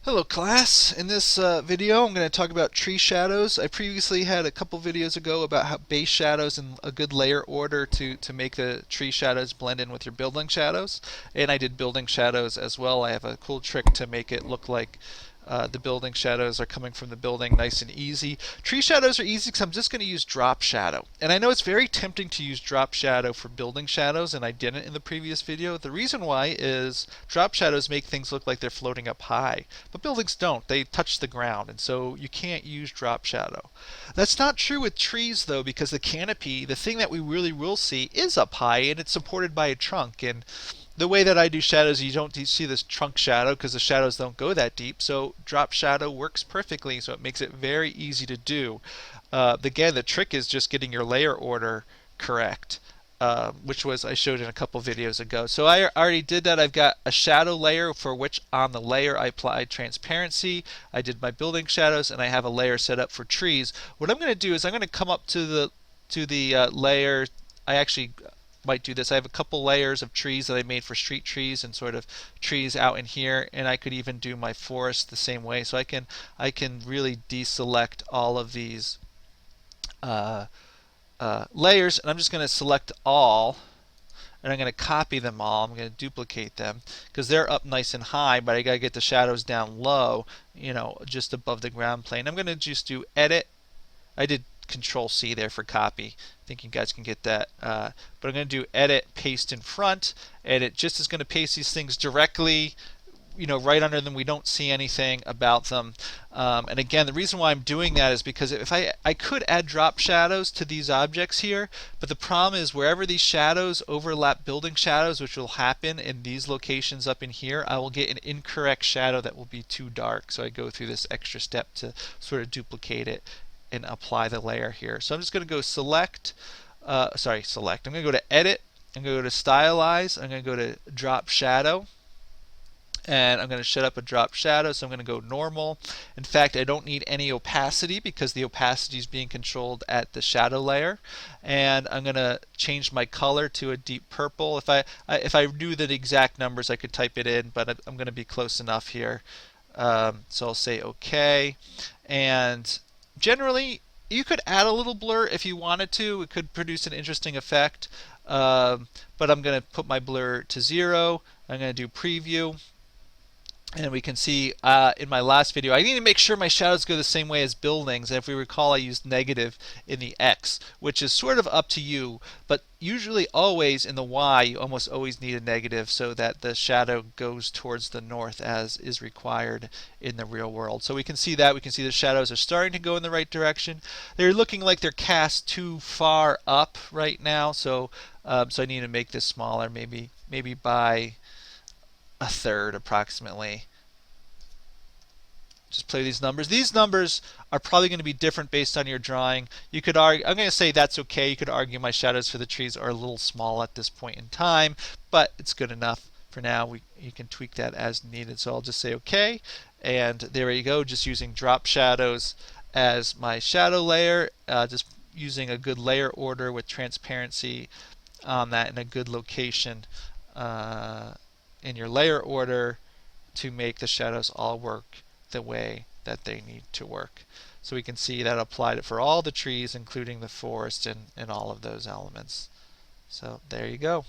Hello class, in this video I'm going to talk about tree shadows. I previously had a couple videos ago about how base shadows and a good layer order to make the tree shadows blend in with your building shadows. And I did building shadows as well. I have a cool trick to make it look like the building shadows are coming from the building nice and easy. Tree shadows are easy because I'm just going to use drop shadow. And I know it's very tempting to use drop shadow for building shadows, and I didn't in the previous video. The reason why is drop shadows make things look like they're floating up high. But buildings don't. They touch the ground, and so you can't use drop shadow. That's not true with trees, though, because the canopy, the thing that we really will see, is up high, and it's supported by a trunk. And the way that I do shadows, you don't see this trunk shadow because the shadows don't go that deep. So drop shadow works perfectly, so it makes it very easy to do. Again, the trick is just getting your layer order correct. Which was I showed in a couple videos ago. So I already did that. I've got a shadow layer for which on the layer I applied transparency. I did my building shadows, and I have a layer set up for trees. What I'm going to do is I'm going to come up to the layer. I actually might do this. I have a couple layers of trees that I made for street trees and sort of trees out in here, and I could even do my forest the same way. So I can really deselect all of these layers, and I'm just going to select all, and I'm going to copy them all. I'm going to duplicate them because they're up nice and high, but I got to get the shadows down low, just above the ground plane. I'm going to just do edit. I did Control C there for copy. I think you guys can get that. But I'm going to do edit, paste in front, and it just is going to paste these things directly right under them. We don't see anything about them. And again, the reason why I'm doing that is because if I could add drop shadows to these objects here, but the problem is wherever these shadows overlap building shadows, which will happen in these locations up in here, I will get an incorrect shadow that will be too dark. So I go through this extra step to sort of duplicate it and apply the layer here. So I'm just going to go select. Select. I'm going to go to edit. I'm going to go to stylize. I'm going to go to drop shadow, and I'm going to set up a drop shadow. So I'm going to go normal. In fact, I don't need any opacity because the opacity is being controlled at the shadow layer. And I'm going to change my color to a deep purple. If I knew the exact numbers, I could type it in, but I'm going to be close enough here. So I'll say OK. And generally, you could add a little blur if you wanted to. It could produce an interesting effect. But I'm going to put my blur to 0. I'm going to do preview. And we can see in my last video, I need to make sure my shadows go the same way as buildings. And if we recall, I used negative in the X, which is sort of up to you. But usually always in the Y, you almost always need a negative so that the shadow goes towards the north as is required in the real world. So we can see that. We can see the shadows are starting to go in the right direction. They're looking like they're cast too far up right now. So I need to make this smaller, maybe by a third approximately. Just play these numbers. These numbers are probably going to be different based on your drawing. You could argue, I'm going to say that's okay. You could argue my shadows for the trees are a little small at this point in time, but it's good enough for now. You can tweak that as needed. So I'll just say okay, and there you go. Just using drop shadows as my shadow layer, just using a good layer order with transparency on that in a good location in your layer order to make the shadows all work the way that they need to work. So we can see that applied it for all the trees, including the forest and all of those elements. So there you go.